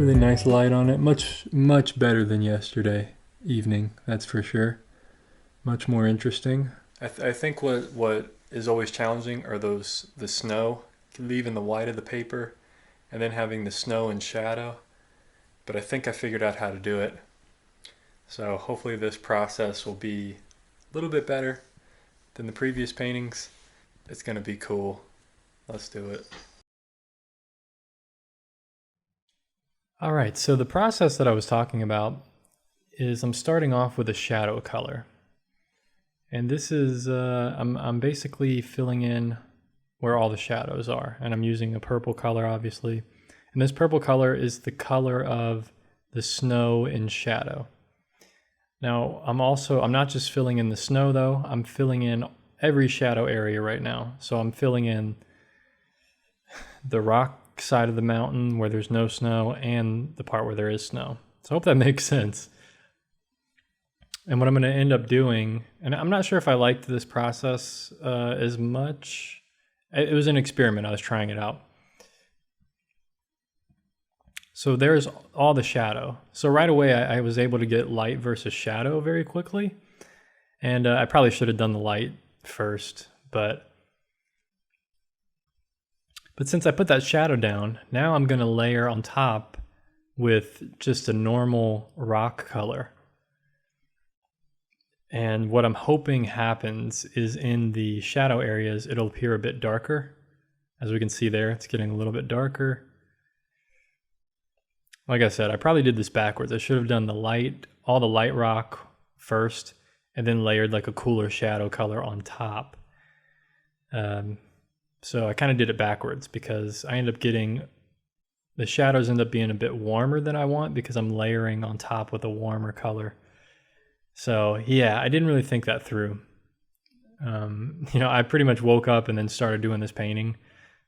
Really nice light on it. Much better than yesterday evening, that's for sure. Much more interesting. I think what is always challenging are the snow, leaving the white of the paper and then having the snow and shadow. But I think I figured out how to do it. So hopefully this process will be a little bit better than the previous paintings. It's gonna be cool. Let's do it. All right, so the process that I was talking about is I'm starting off with a shadow color. And this is, I'm basically filling in where all the shadows are. And I'm using a purple color, obviously. And this purple color is the color of the snow in shadow. Now, I'm not just filling in the snow though, I'm filling in every shadow area right now. So I'm filling in the rock side of the mountain where there's no snow and the part where there is snow. So I hope that makes sense. And what I'm going to end up doing, and I'm not sure if I liked this process as much. It was an experiment. I was trying it out. So there's all the shadow. So right away, I was able to get light versus shadow very quickly. And I probably should have done the light first, but since I put that shadow down, now I'm going to layer on top with just a normal rock color. And what I'm hoping happens is in the shadow areas, it'll appear a bit darker. As we can see there, it's getting a little bit darker. Like I said, I probably did this backwards. I should have done all the light rock first, and then layered like a cooler shadow color on top. So I kind of did it backwards because I end up getting, the shadows end up being a bit warmer than I want because I'm layering on top with a warmer color. So yeah, I didn't really think that through. I pretty much woke up and then started doing this painting.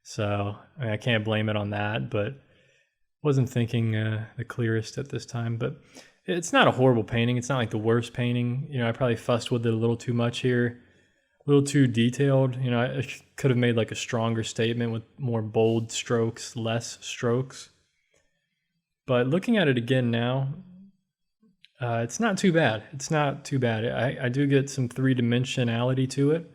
So I can't blame it on that, but wasn't thinking the clearest at this time. But it's not a horrible painting. It's not like the worst painting. I probably fussed with it a little too much here. A little too detailed. I could have made like a stronger statement with more bold strokes, less strokes. But looking at it again now, it's not too bad. It's not too bad. I do get some three-dimensionality to it,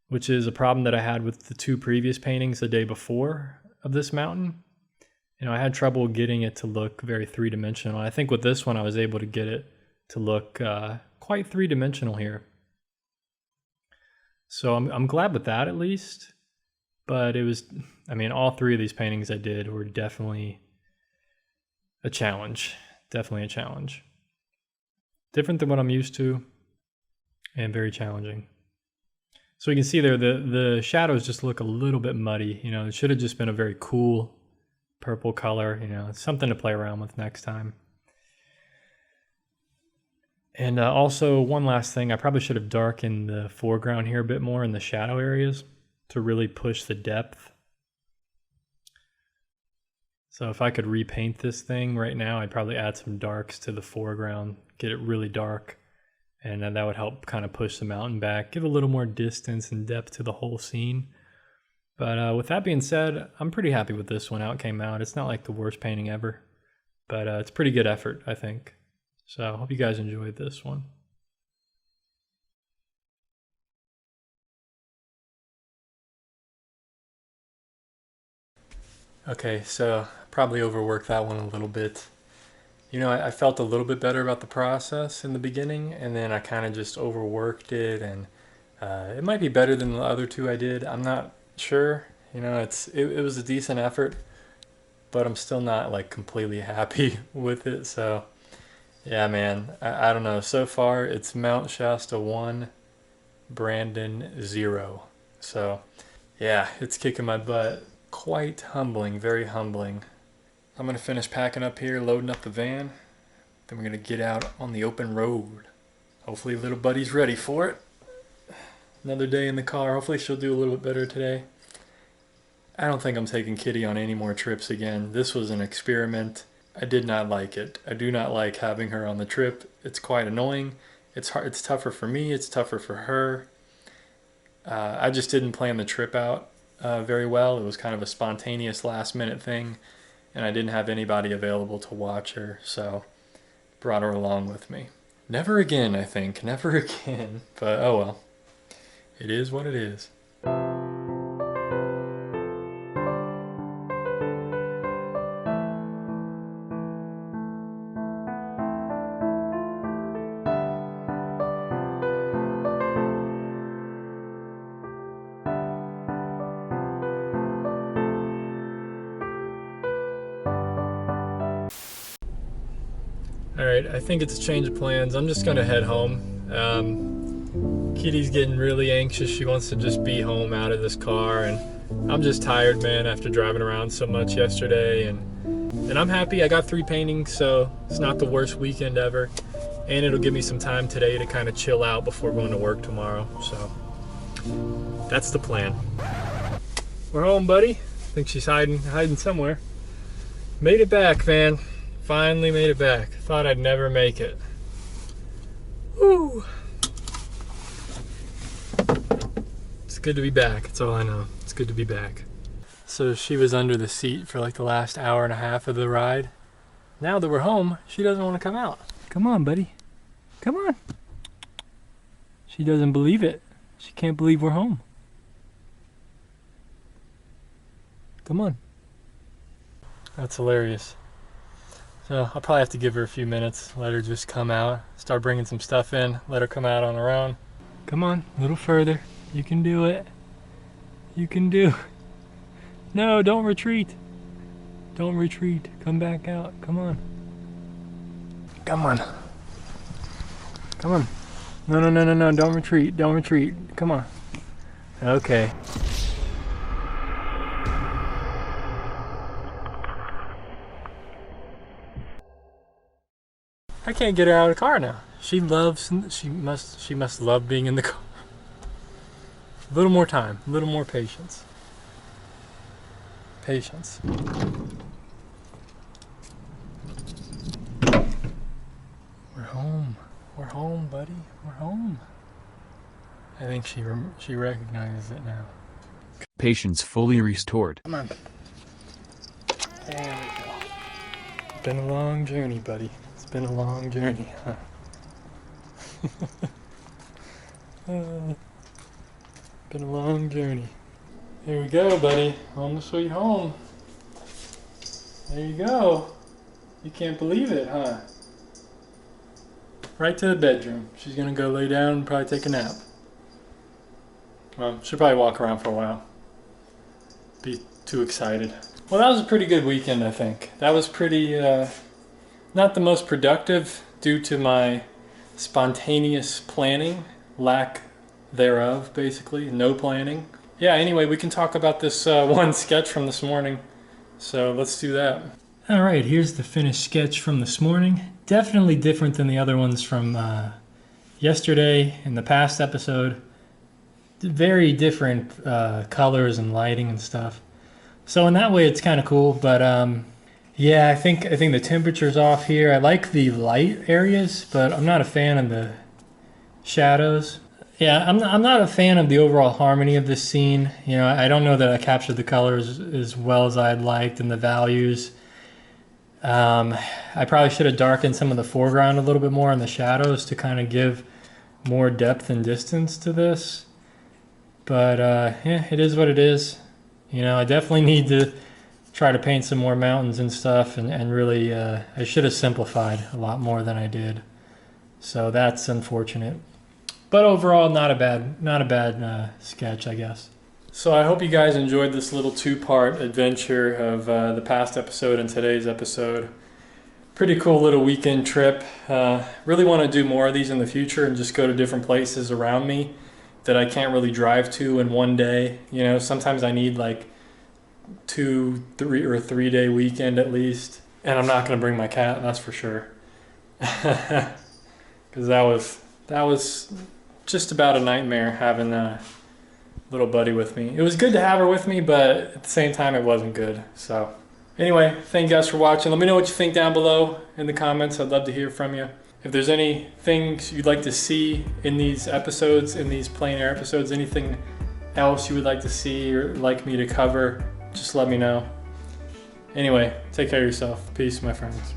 which is a problem that I had with the two previous paintings the day before of this mountain. I had trouble getting it to look very three-dimensional. I think with this one, I was able to get it to look quite three-dimensional here. So I'm glad with that at least. But it was, all three of these paintings I did were definitely a challenge. Definitely a challenge. Different than what I'm used to and very challenging. So you can see there the shadows just look a little bit muddy. It should have just been a very cool purple color. It's something to play around with next time. And also one last thing, I probably should have darkened the foreground here a bit more in the shadow areas to really push the depth. So if I could repaint this thing right now, I'd probably add some darks to the foreground, get it really dark, and that would help kind of push the mountain back, give a little more distance and depth to the whole scene. But with that being said, I'm pretty happy with this one, how it came out. It's not like the worst painting ever, but it's pretty good effort, I think. So I hope you guys enjoyed this one. Okay, so probably overworked that one a little bit. I felt a little bit better about the process in the beginning, and then I kind of just overworked it, and it might be better than the other two I did. I'm not sure. It was a decent effort, but I'm still not like completely happy with it. So yeah, man, I don't know. So far, it's Mount Shasta 1, Brandon 0. So yeah, it's kicking my butt. Quite humbling, very humbling. I'm gonna finish packing up here, loading up the van. Then we're gonna get out on the open road. Hopefully little buddy's ready for it. Another day in the car. Hopefully she'll do a little bit better today. I don't think I'm taking Kitty on any more trips again. This was an experiment. I did not like it. I do not like having her on the trip. It's quite annoying. It's hard. It's tougher for me. It's tougher for her. I just didn't plan the trip out very well. It was kind of a spontaneous last minute thing. and I didn't have anybody available to watch her, so brought her along with me. Never again, I think. Never again. But oh well. It is what it is. Alright, I think it's a change of plans. I'm just gonna head home. Kitty's getting really anxious. She wants to just be home out of this car, and I'm just tired, man, after driving around so much yesterday. And I'm happy I got 3 paintings, so it's not the worst weekend ever. And it'll give me some time today to kind of chill out before going to work tomorrow. So that's the plan. We're home, buddy. I think she's hiding somewhere. Made it back, man. Finally made it back. Thought I'd never make it. Woo! It's good to be back. That's all I know. It's good to be back. So she was under the seat for like the last hour and a half of the ride. Now that we're home, she doesn't want to come out. Come on, buddy. Come on. She doesn't believe it. She can't believe we're home. Come on. That's hilarious. So I'll probably have to give her a few minutes, let her just come out, start bringing some stuff in, let her come out on her own. Come on, a little further. You can do it. You can do. No, don't retreat. Don't retreat. Come back out. Come on. Come on. Come on. No, no, no, no, no. Don't retreat. Don't retreat. Come on. Okay. I can't get her out of the car now. She must love being in the car. A little more time, a little more patience. Patience. We're home. We're home, buddy. We're home. I think she recognizes it now. Patience fully restored. Come on. There we go. It's been a long journey, buddy. It's been a long journey, huh? Been a long journey. Here we go, buddy. Home sweet home. There you go. You can't believe it, huh? Right to the bedroom. She's gonna go lay down and probably take a nap. Well, she'll probably walk around for a while. Be too excited. Well, that was a pretty good weekend, I think. That was pretty, not the most productive due to my spontaneous planning, lack thereof, basically, no planning. Yeah, anyway, we can talk about this one sketch from this morning. So let's do that. All right, here's the finished sketch from this morning. Definitely different than the other ones from yesterday in the past episode. Very different colors and lighting and stuff. So in that way, it's kind of cool. But yeah, I think the temperature's off here. I like the light areas, but I'm not a fan of the shadows. Yeah, I'm not a fan of the overall harmony of this scene. You know, I don't know that I captured the colors as well as I'd liked and the values. I probably should have darkened some of the foreground a little bit more in the shadows to kind of give more depth and distance to this. But yeah, it is what it is. You know, I definitely need to try to paint some more mountains and stuff, and really I should have simplified a lot more than I did. So that's unfortunate. But overall, not a bad sketch, I guess. So I hope you guys enjoyed this little 2-part adventure of the past episode and today's episode. Pretty cool little weekend trip. Really want to do more of these in the future and just go to different places around me that I can't really drive to in one day. You know, sometimes I need like 2, 3, or 3-day weekend at least. And I'm not going to bring my cat, that's for sure. Because that was just about a nightmare having a little buddy with me. It was good to have her with me, but at the same time it wasn't good. So anyway, thank you guys for watching. Let me know what you think down below in the comments. I'd love to hear from you. If there's any things you'd like to see in these episodes, in these plein air episodes, anything else you would like to see or like me to cover, just let me know. Anyway, take care of yourself. Peace, my friends.